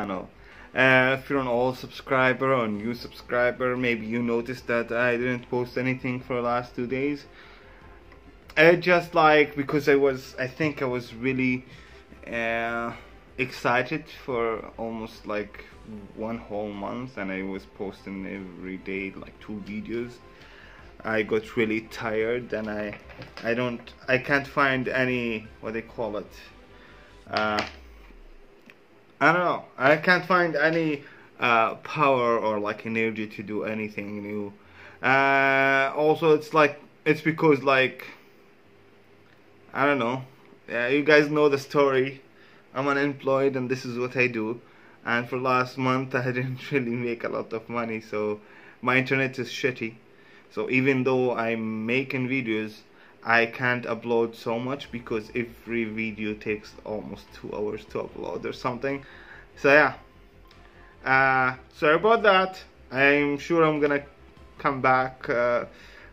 channel. If you're an old subscriber or new subscriber, maybe you noticed that I didn't post anything for the last 2 days. Just like because I think I was really excited for almost like 1 whole month, and I was posting every day like 2 videos. I got really tired, and I can't find any, what they call it, I don't know. I can't find any power or like energy to do anything new. Also, it's because like I don't know. You guys know the story. I'm unemployed, and this is what I do. And for last month, I didn't really make a lot of money, so my internet is shitty. So even though I'm making videos, I can't upload so much because every video takes almost 2 hours to upload or something. So yeah, sorry about that. I'm sure I'm gonna come back,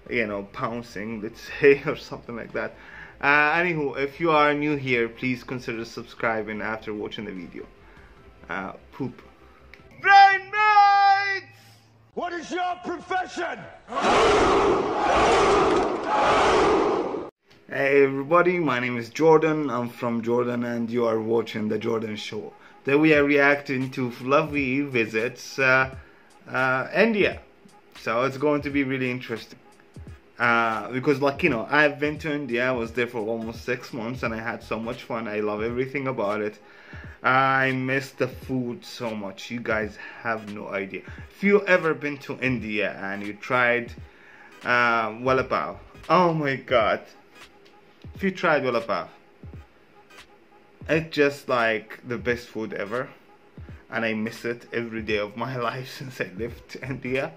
you know, pouncing, let's say, or something like that. Anywho, if you are new here, please consider subscribing after watching the video. Poop. Brain mates! What is your profession? Hey everybody, my name is Jordan. I'm from Jordan, and you are watching The Jordan Show. Today we are reacting to Fluffy visits India. So it's going to be really interesting. Because, like, you know, I've been to India. I was there for almost 6 months, and I had so much fun. I love everything about it. I miss the food so much. You guys have no idea. If you ever been to India and you tried vada pav, oh my god. If you tried vada pav, it's just like the best food ever, and I miss it every day of my life since I left India.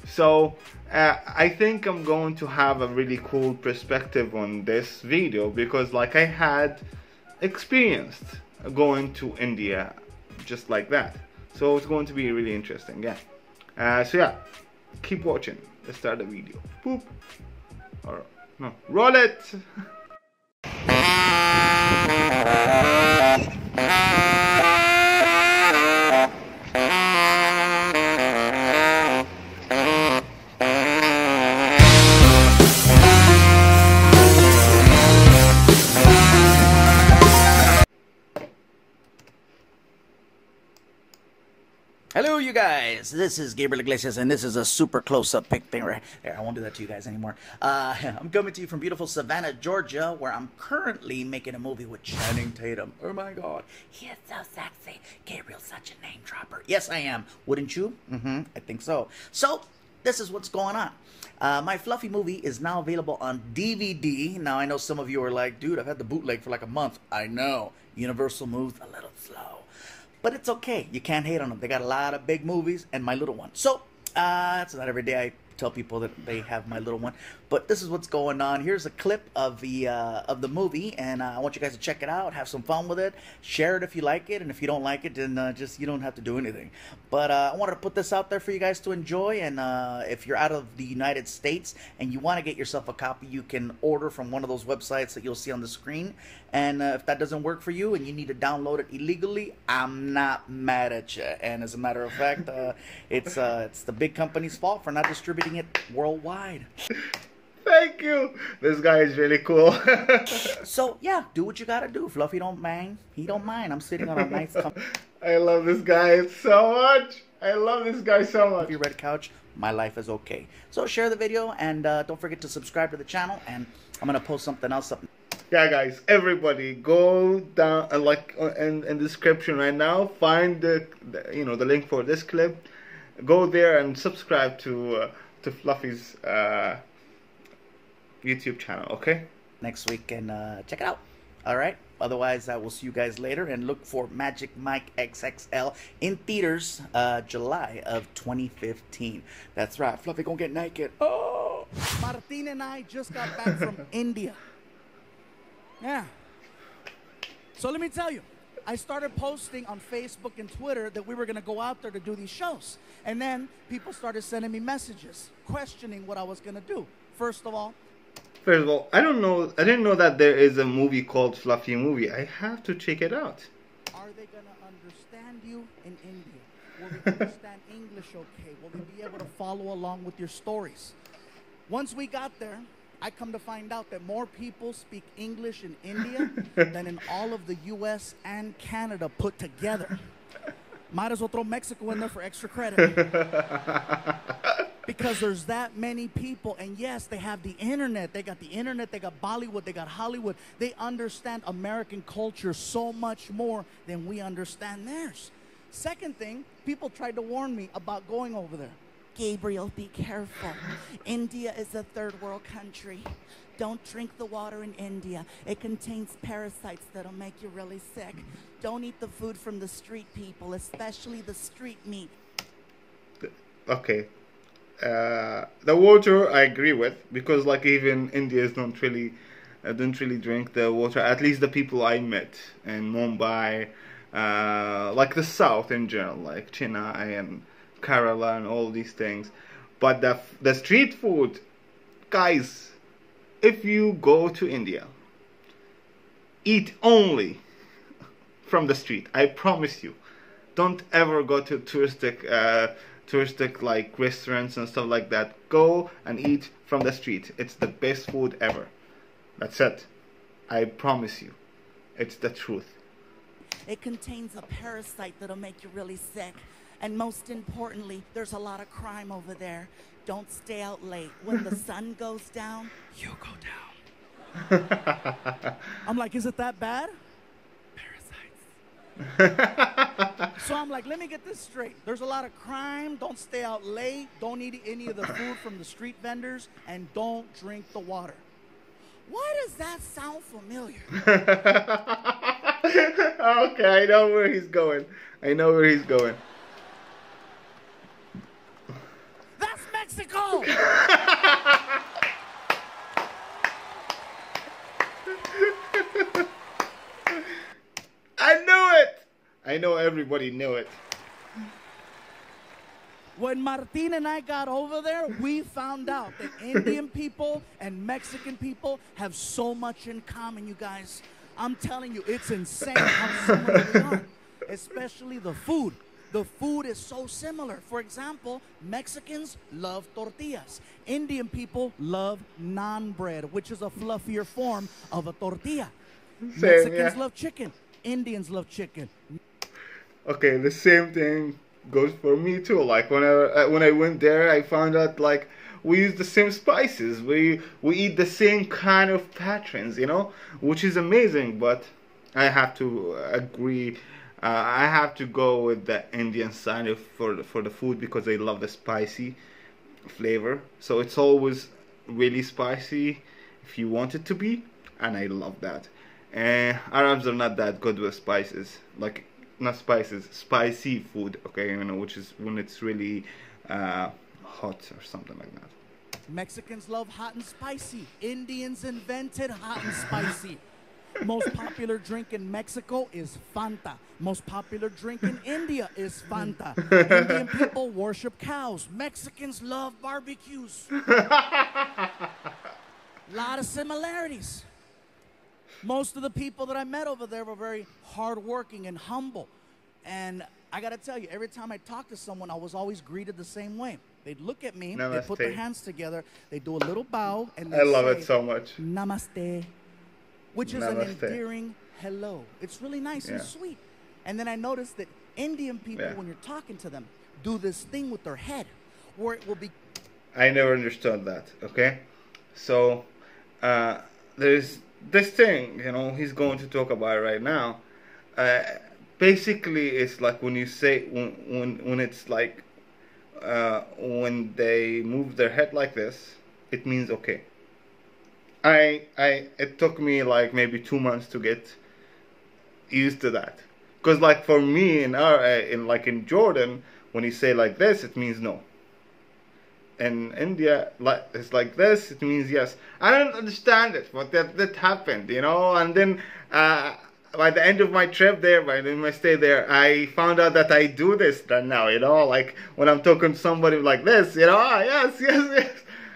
So I think I'm going to have a really cool perspective on this video, because like I had experienced going to India just like that. So it's going to be really interesting, yeah. So yeah, keep watching. Let's start the video. Boop. Or no, roll it. Hello you guys, this is Gabriel Iglesias, and this is a super close-up pic thing right there. I won't do that to you guys anymore. I'm coming to you from beautiful Savannah, Georgia, where I'm currently making a movie with Channing Tatum. Oh my god, he is so sexy. Gabriel's such a name dropper. Yes, I am. Wouldn't you? I think so. So, this is what's going on. My Fluffy movie is now available on DVD. Now, I know some of you are like, dude, I've had the bootleg for like a month. I know. Universal moves a little slow. But it's okay. You can't hate on them. They got a lot of big movies and My Little One. So, it's not every day I tell people that they have My Little One. But this is what's going on. Here's a clip of the movie, and I want you guys to check it out, have some fun with it, share it if you like it, and if you don't like it, then just you don't have to do anything. But I wanted to put this out there for you guys to enjoy, and if you're out of the United States and you want to get yourself a copy, you can order from one of those websites that you'll see on the screen. And if that doesn't work for you and you need to download it illegally, I'm not mad at you. And as a matter of fact, it's the big company's fault for not distributing it worldwide. Thank you. This guy is really cool. So yeah, do what you gotta do. Fluffy don't mind. He don't mind. I'm sitting on a nice I love this guy so much. I love this guy so much. red couch. My life is okay. So share the video, and don't forget to subscribe to the channel, and I'm gonna post something else up. Yeah guys, everybody go down like in the description right now, find the link for this clip. Go there and subscribe to Fluffy's YouTube channel, okay? Next week, and check it out. All right. Otherwise, I will see you guys later, and look for Magic Mike XXL in theaters July of 2015. That's right. Fluffy gonna get naked. Oh! Martin and I just got back from India. Yeah. So let me tell you, I started posting on Facebook and Twitter that we were going to go out there to do these shows. And then people started sending me messages questioning what I was going to do. First of all, I didn't know that there is a movie called Fluffy Movie. I have to check it out. Are they going to understand you in India? Will they understand English okay? Will they be able to follow along with your stories? Once we got there, I come to find out that more people speak English in India than in all of the US and Canada put together. Might as well throw Mexico in there for extra credit. Because there's that many people, and yes, they have the internet. They got the internet, they got Bollywood, they got Hollywood. They understand American culture so much more than we understand theirs. Second thing, people tried to warn me about going over there. Gabriel, be careful. India is a third world country. Don't drink the water in India. It contains parasites that'll make you really sick. Don't eat the food from the street people, especially the street meat. Okay. The water I agree with, because like even Indians don't really drink the water. At least the people I met in Mumbai, like the South in general, like Chennai and Kerala and all these things. But the street food, guys, if you go to India, eat only from the street. I promise you. Don't ever go to touristic like restaurants and stuff like that. Go and eat from the street. It's the best food ever. That's it. I promise you. It's the truth. It contains a parasite that'll make you really sick. And most importantly, there's a lot of crime over there. Don't stay out late. When the sun goes down, you go down. I'm like, is it that bad? Parasites. So I'm like, let me get this straight. There's a lot of crime. Don't stay out late. Don't eat any of the food from the street vendors. And don't drink the water. Why does that sound familiar? Okay, I know where he's going. I know where he's going. That's Mexico! I knew it! I know everybody knew it. When Martin and I got over there, we found out that Indian people and Mexican people have so much in common, you guys. I'm telling you, it's insane how similar we are, especially the food. The food is so similar. For example, Mexicans love tortillas. Indian people love naan bread, which is a fluffier form of a tortilla. Mexicans love chicken. Indians love chicken. Okay, the same thing goes for me too. Like when I went there, I found out like we use the same spices. We eat the same kind of patterns, you know, which is amazing. But I have to agree. I have to go with the Indian side for the food because they love the spicy flavor. So it's always really spicy if you want it to be, and I love that. And Arabs are not that good with spices, like not spices, spicy food. Okay, you know, which is when it's really hot or something like that. Mexicans love hot and spicy. Indians invented hot and spicy. Most popular drink in Mexico is Fanta. Most popular drink in India is Fanta. Indian people worship cows. Mexicans love barbecues. Lot of similarities. Most of the people that I met over there were very hardworking and humble. And I got to tell you, every time I talked to someone, I was always greeted the same way. They'd look at me, they'd put their hands together, they'd do a little bow, and they'd I love it so much. Namaste. Which is an endearing hello. It's really nice and sweet. And then I noticed that Indian people, when you're talking to them, do this thing with their head, where it will be... I never understood that, okay? So, there's this thing, you know, he's going to talk about right now. Basically, it's like when you say, when it's like, when they move their head like this, it means okay. It took me like maybe 2 months to get used to that, because like for me in Jordan, when you say like this, it means no. In India, like it's like this, it means yes. I don't understand it, but that happened, you know. And then by the end of my trip there, by the end of my stay there, I found out that I do this now, you know, like when I'm talking to somebody like this, you know, yes.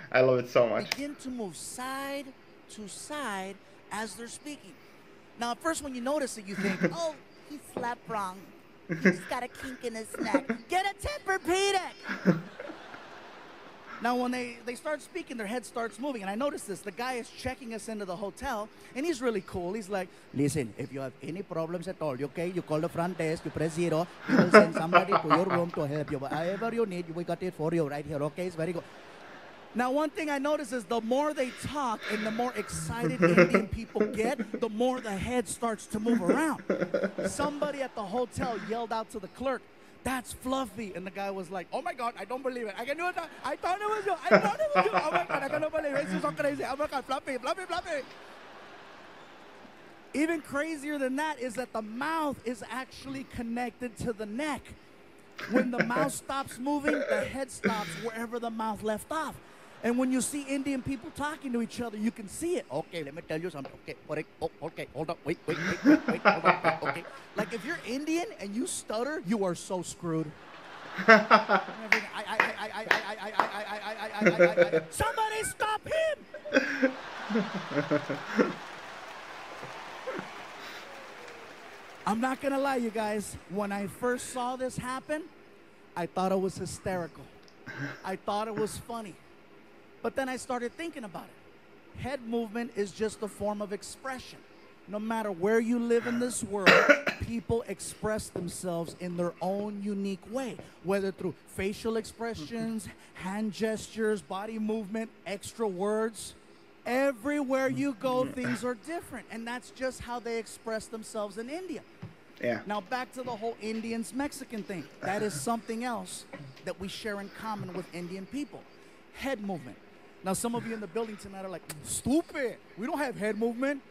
I love it so much. Begin to move side to side as they're speaking. Now, at first when you notice it, you think, oh, he slept wrong. He's got a kink in his neck. Get a Tempur-Pedic. Now, when they start speaking, their head starts moving. And I noticed this. The guy is checking us into the hotel, and he's really cool. He's like, listen, if you have any problems at all, okay, you call the front desk, you press 0, you will send somebody to your room to help you. Whatever you need, we got it for you right here, okay? It's very good. Now, one thing I notice is the more they talk and the more excited Indian people get, the more the head starts to move around. Somebody at the hotel yelled out to the clerk, that's Fluffy. And the guy was like, oh my God, I don't believe it. I can do it. I thought it was you. I thought it was you. Oh my God, I cannot believe it. This is so crazy. Oh my God, Fluffy, Fluffy, Fluffy. Even crazier than that is that the mouth is actually connected to the neck. When the mouth stops moving, the head stops wherever the mouth left off. And when you see Indian people talking to each other, you can see it. Okay, let me tell you something. Okay, okay, hold up. Wait, hold up. Okay. Like if you're Indian and you stutter, you are so screwed. Somebody stop him! I'm not gonna lie, you guys. When I first saw this happen, I thought it was hysterical. I thought it was funny. But then I started thinking about it. Head movement is just a form of expression. No matter where you live in this world, people express themselves in their own unique way, whether through facial expressions, hand gestures, body movement, extra words. Everywhere you go, things are different. And that's just how they express themselves in India. Yeah. Now back to the whole Indians-Mexican thing. That is something else that we share in common with Indian people. Head movement. Now some of you in the building tonight are like, stupid, we don't have head movement.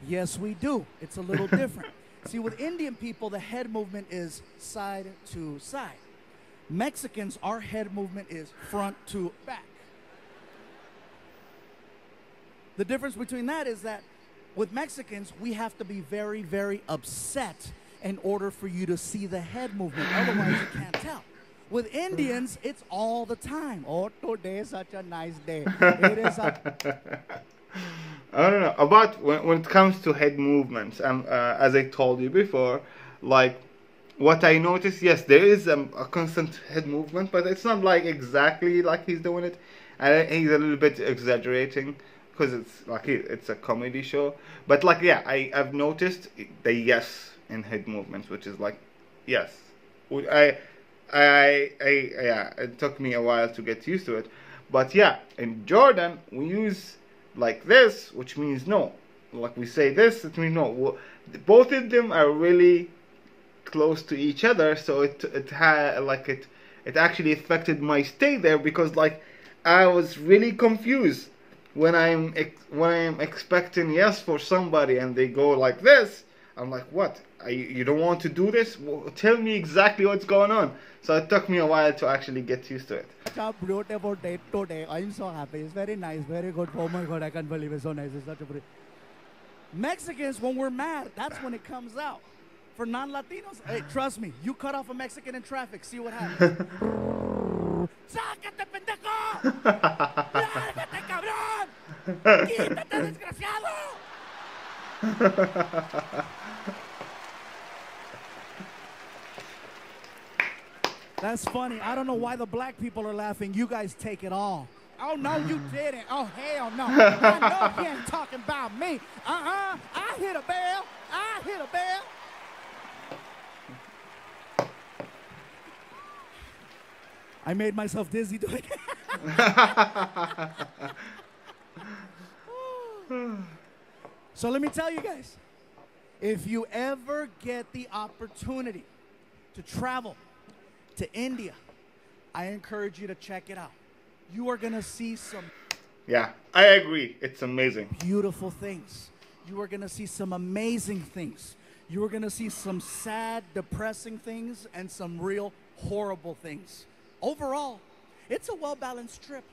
Yes, we do. It's a little different. See, with Indian people, the head movement is side to side. Mexicans, our head movement is front to back. The difference between that is that with Mexicans, we have to be very, very upset in order for you to see the head movement. Otherwise, you can't tell. With Indians, it's all the time. Oh, today is such a nice day. It is a... I don't know. About when it comes to head movements, as I told you before, like, what I noticed, yes, there is a constant head movement, but it's not like exactly like he's doing it. And he's a little bit exaggerating, because it's like it's a comedy show. But like, yeah, I've noticed the yes in head movements, which is like, yes. Yeah, it took me a while to get used to it. But yeah, in Jordan, we use like this, which means no. Like we say this, it means no. Both of them are really close to each other, so it actually affected my stay there, because like I was really confused when I'm expecting yes for somebody and they go like this. I'm like, what? You don't want to do this? Well, tell me exactly what's going on. So it took me a while to actually get used to it. Such a beautiful day today. I'm so happy. It's very nice, very good. Oh my God, I can't believe it's so nice. It's such a pretty... Mexicans, when we're mad, that's when it comes out. For non-Latinos, hey, trust me, you cut off a Mexican in traffic, see what happens. ¡Sácate, pendejo! ¡Lárgate, cabrón! ¡Quítate, desgraciado! That's funny. I don't know why the black people are laughing. You guys take it all. Oh, no, you didn't. Oh, hell no. I know you ain't talking about me. I hit a bell. I hit a bell. I made myself dizzy doing it. So let me tell you guys, if you ever get the opportunity to travel to India, I encourage you to check it out. You are going to see some... Yeah, I agree. It's amazing. Beautiful things. You are going to see some amazing things. You are going to see some sad, depressing things and some real horrible things. Overall, it's a well-balanced trip.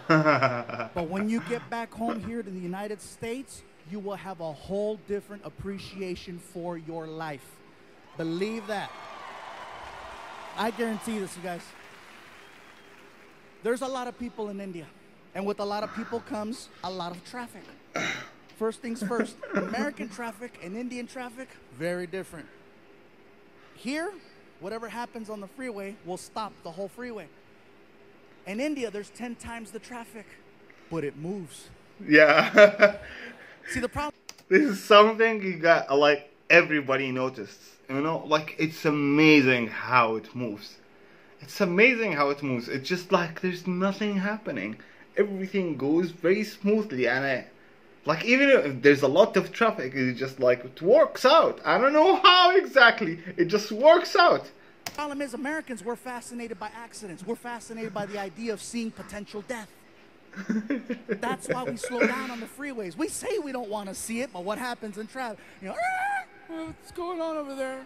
But when you get back home here to the United States, you will have a whole different appreciation for your life. Believe that. I guarantee this, you guys. There's a lot of people in India. And with a lot of people comes a lot of traffic. First things first, American traffic and Indian traffic, very different. Here, whatever happens on the freeway will stop the whole freeway. In India, there's 10 times the traffic, but it moves. Yeah. See, the problem... This is something you got, like, everybody noticed. You know, like, it's amazing how it moves. It's amazing how it moves. It's just like there's nothing happening. Everything goes very smoothly, and like, even if there's a lot of traffic, it's just like, it works out. I don't know how exactly. It just works out. The problem is, Americans, we're fascinated by accidents. We're fascinated by the idea of seeing potential death. That's why we slow down on the freeways. We say we don't want to see it, but what happens in traffic? You know, what's going on over there?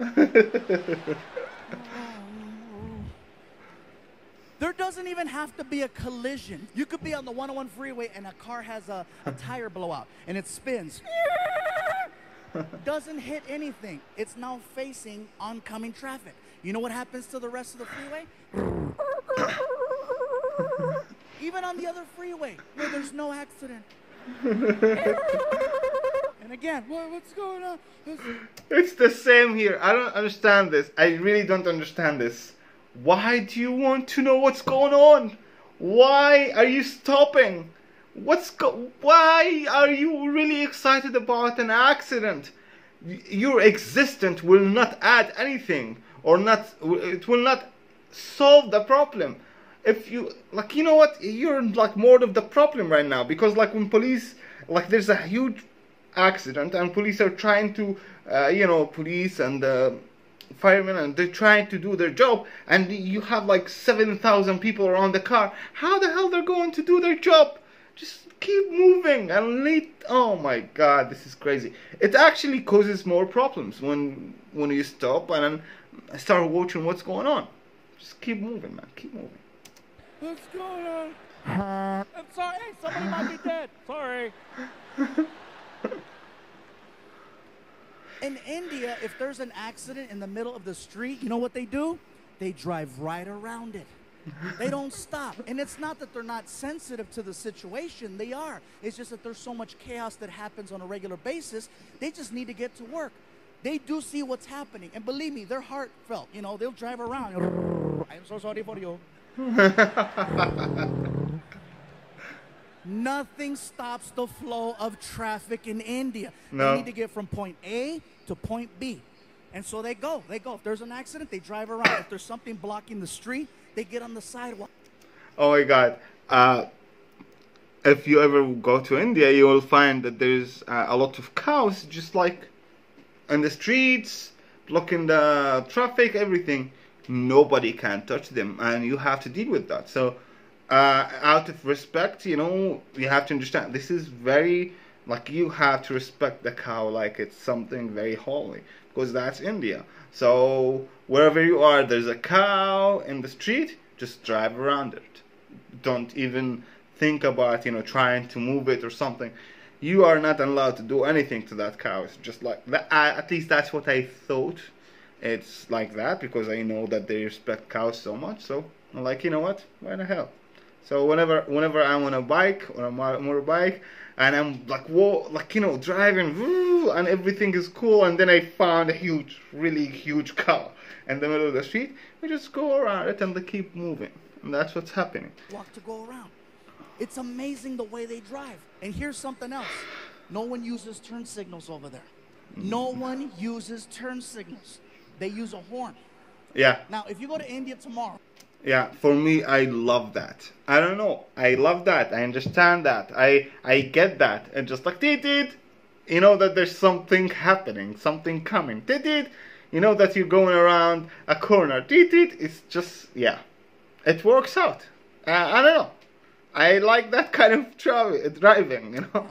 There doesn't even have to be a collision. You could be on the 101 freeway and a car has a tire blowout and it spins. Doesn't hit anything. It's now facing oncoming traffic. You know what happens to the rest of the freeway? Even on the other freeway where there's no accident. And again, what's going on? It's the same here. I don't understand this. I really don't understand this. Why do you want to know what's going on? Why are you stopping? Why are you really excited about an accident? Your existence will not add anything, or it will not solve the problem. If you, like, you know what, you're like more of the problem right now, because like when police, like, there's a huge accident and police are trying to, police and firemen, and they're trying to do their job, and you have like 7,000 people around the car. How the hell they're going to do their job? Just keep moving and oh my god, this is crazy. It actually causes more problems when you stop and then start watching what's going on. Just keep moving, man. Keep moving. What's going on? I'm sorry. Hey, somebody might be dead. Sorry. In India, if there's an accident in the middle of the street, you know what they do? They drive right around it. They don't stop. And it's not that they're not sensitive to the situation. They are. It's just that there's so much chaos that happens on a regular basis. They just need to get to work. They do see what's happening. And believe me, they're heartfelt. You know, they'll drive around. I'm so sorry for you. Nothing stops the flow of traffic in India. No. They need to get from point A to point B. And so they go. If there's an accident, they drive around. If there's something blocking the street, they get on the sidewalk. Oh my god. If you ever go to India, you will find that there's a lot of cows just like in the streets, blocking the traffic, everything. Nobody can touch them, and you have to deal with that. So out of respect, you know, you have to understand this is very, like, you have to respect the cow like it's something very holy, because that's India. So wherever you are, there's a cow in the street, just drive around it. Don't even think about, you know, trying to move it or something. You are not allowed to do anything to that cow. It's just like that. At least that's what I thought. It's like that because I know that they respect cows so much. So I'm like, you know what? Why the hell? So whenever I'm on a bike or a motorbike and I'm like, whoa, like, you know, driving, woo, and everything is cool, and then I found a really huge cow in the middle of the street, we just go around it and they keep moving, and that's what's happening. Walk to go around. It's amazing the way they drive. And here's something else. No one uses turn signals over there. No one uses turn signals. They use a horn. Yeah. Now, if you go to India tomorrow. Yeah, for me, I love that. I don't know. I love that. I understand that. I get that. And just like, did, you know that there's something happening, something coming. Did, you know that you're going around a corner. Did, it's just, yeah. It works out. I don't know. I like that kind of driving, you know.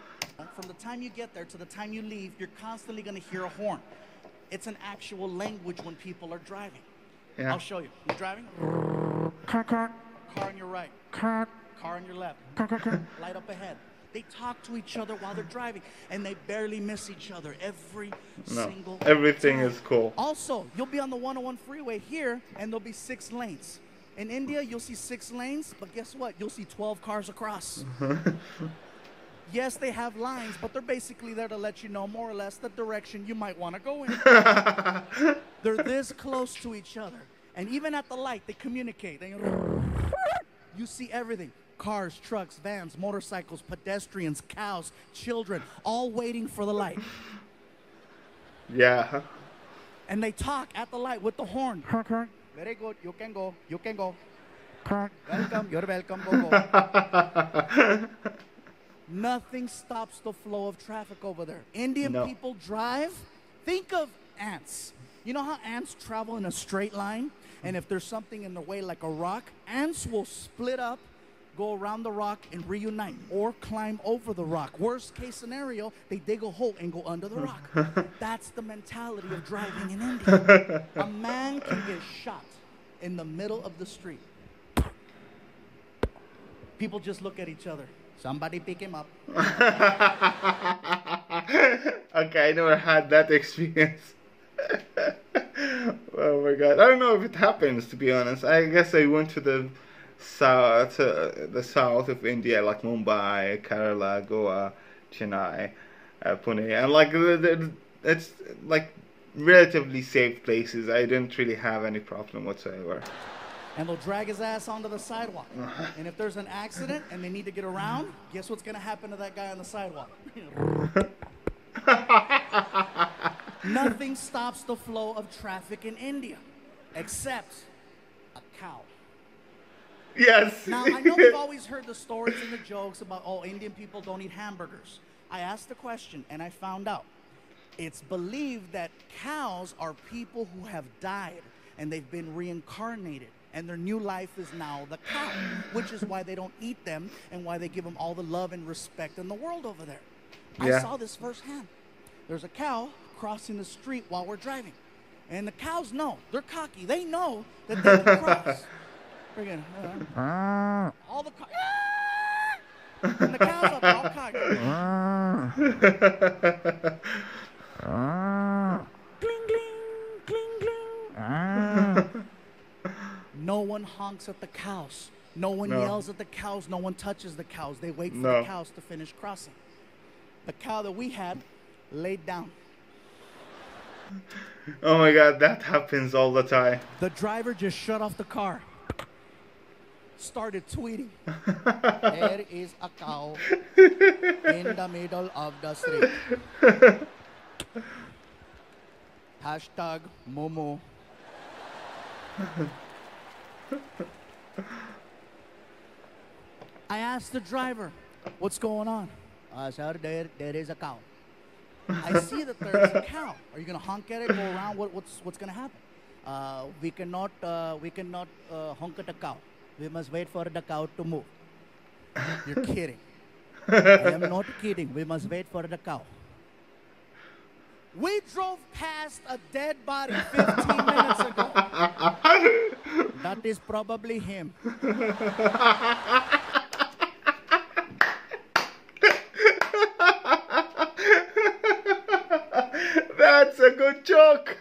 From the time you get there to the time you leave, you're constantly going to hear a horn. It's an actual language when people are driving. Yeah. I'll show you. You're driving? Car on your right. Car on your left. Light up ahead. They talk to each other while they're driving, and they barely miss each other every single everything time. is cool. Also, you'll be on the 101 freeway here, and there'll be 6 lanes. In India, you'll see 6 lanes, but guess what? You'll see 12 cars across. Yes, they have lines, but they're basically there to let you know more or less the direction you might want to go in. They're this close to each other. And even at the light, they communicate. You see everything. Cars, trucks, vans, motorcycles, pedestrians, cows, children, all waiting for the light. Yeah. And they talk at the light with the horn. Very good. You can go. You can go. Welcome. You're welcome. Go, go. Nothing stops the flow of traffic over there. Indian people drive. Think of ants. You know how ants travel in a straight line? And if there's something in the way like a rock, ants will split up, go around the rock and reunite, or climb over the rock. Worst case scenario, they dig a hole and go under the rock. That's the mentality of driving in India. A man can get shot in the middle of the street. People just look at each other. Somebody pick him up. Okay, I never had that experience. Oh my god, I don't know if it happens, to be honest. I guess I went to the south of India, like Mumbai, Kerala, Goa, Chennai, Pune, and like it's like relatively safe places. I didn't really have any problem whatsoever. And they'll drag his ass onto the sidewalk. And if there's an accident and they need to get around, guess what's gonna happen to that guy on the sidewalk? Nothing stops the flow of traffic in India, except a cow. Yes. Now, I know we've always heard the stories and the jokes about, oh, Indian people don't eat hamburgers. I asked the question, and I found out. It's believed that cows are people who have died, and they've been reincarnated, and their new life is now the cow, which is why they don't eat them, and why they give them all the love and respect in the world over there. Yeah. I saw this firsthand. There's a cow crossing the street while we're driving. And the cows know. They're cocky. They know that they can cross. Friggin', all the cows. And the cows up all cocky. Gling, gling, gling, gling. No one honks at the cows. No one yells at the cows. No one touches the cows. They wait for the cows to finish crossing. The cow that we had laid down. Oh my god, that happens all the time. The driver just shut off the car. Started tweeting. There is a cow in the middle of the street. Hashtag Momo. I asked the driver, what's going on? Sir, there is a cow. I see that there is a cow. Are you gonna honk at it? Go around? What's gonna happen? We cannot honk at the cow. We must wait for the cow to move. You're kidding. I am not kidding. We must wait for the cow. We drove past a dead body 15 minutes ago. That is probably him. That's a good joke.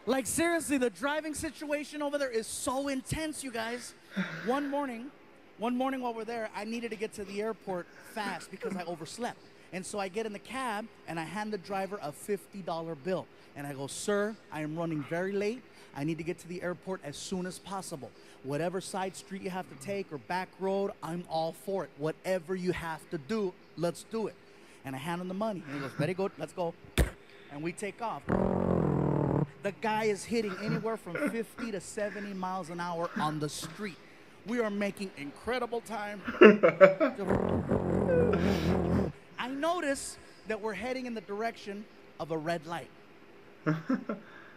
Like seriously, the driving situation over there is so intense, you guys. One morning while we're there, I needed to get to the airport fast because I overslept. And so I get in the cab and I hand the driver a $50 bill. And I go, sir, I am running very late. I need to get to the airport as soon as possible. Whatever side street you have to take or back road, I'm all for it. Whatever you have to do, let's do it. And I hand him the money. And he goes, very good, let's go. And we take off. The guy is hitting anywhere from 50 to 70 miles an hour on the street. We are making incredible time. I notice that we're heading in the direction of a red light. Have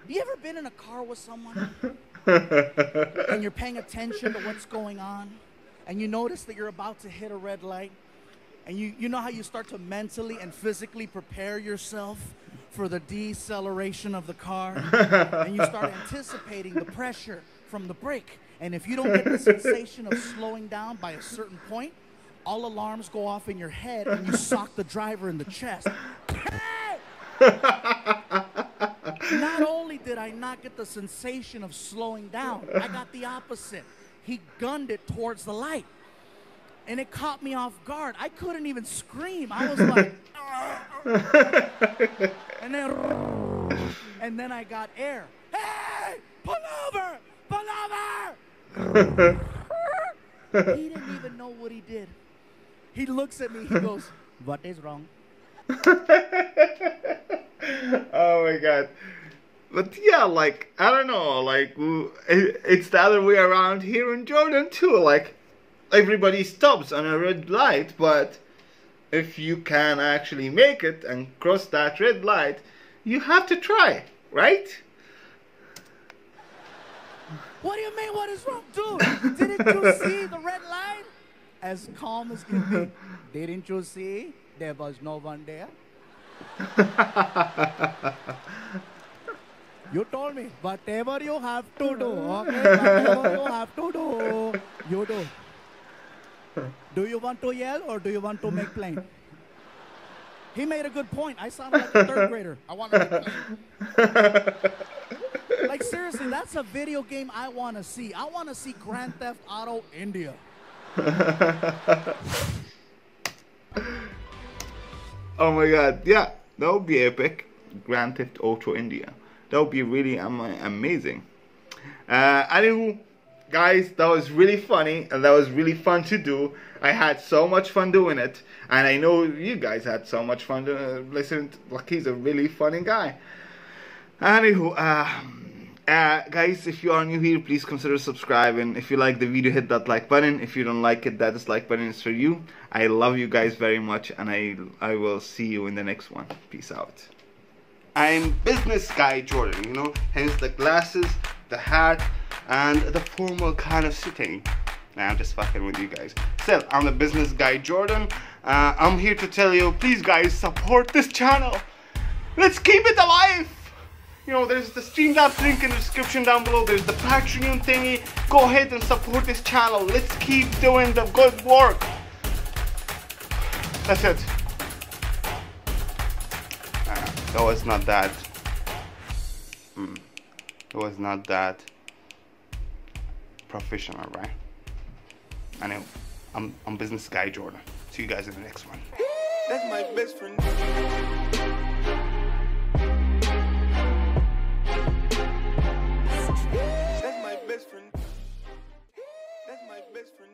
you ever been in a car with someone and you're paying attention to what's going on and you notice that you're about to hit a red light and you know how you start to mentally and physically prepare yourself for the deceleration of the car and you start anticipating the pressure from the brake, and if you don't get the sensation of slowing down by a certain point, all alarms go off in your head and you sock the driver in the chest. Not only did did I not get the sensation of slowing down. I got the opposite. He gunned it towards the light. And it caught me off guard. I couldn't even scream. I was like, and then I got air. Hey, pull over, pull over. He didn't even know what he did. He looks at me, he goes, what is wrong? Oh my god. But yeah, like, I don't know, like, it's the other way around here in Jordan too. Like, everybody stops on a red light, but if you can actually make it and cross that red light, you have to try, right? What do you mean, what is wrong? Dude, didn't you see the red light? As calm as can be. Didn't you see? There was no one there. You told me, whatever you have to do, okay? Whatever you have to do, you do. Do you want to yell or do you want to make plain? He made a good point. I sounded like a third grader. I want to make plain. Like, seriously, that's a video game I want to see. I want to see Grand Theft Auto India. Oh my god, yeah, that would be epic. Grand Theft Auto India. That would be really amazing. Anywho, guys, that was really funny and that was really fun to do. I had so much fun doing it, and I know you guys had so much fun listening to, like, he's a really funny guy. Anywho, guys, if you are new here, please consider subscribing. If you like the video, hit that like button. If you don't like it, that dislike button is for you. I love you guys very much, and I will see you in the next one. Peace out. I'm business guy Jordan, you know, hence the glasses, the hat, and the formal kind of sitting. Nah, I'm just fucking with you guys. Still, I'm the business guy Jordan. I'm here to tell you, please guys, support this channel. Let's keep it alive. You know, there's the Streamlabs link in the description down below. There's the Patreon thingy. Go ahead and support this channel. Let's keep doing the good work. That's it. That was not that. It was not that professional, right? I know. I'm business guy Jordan. See you guys in the next one. That's my best friend. That's my best friend. That's my best friend.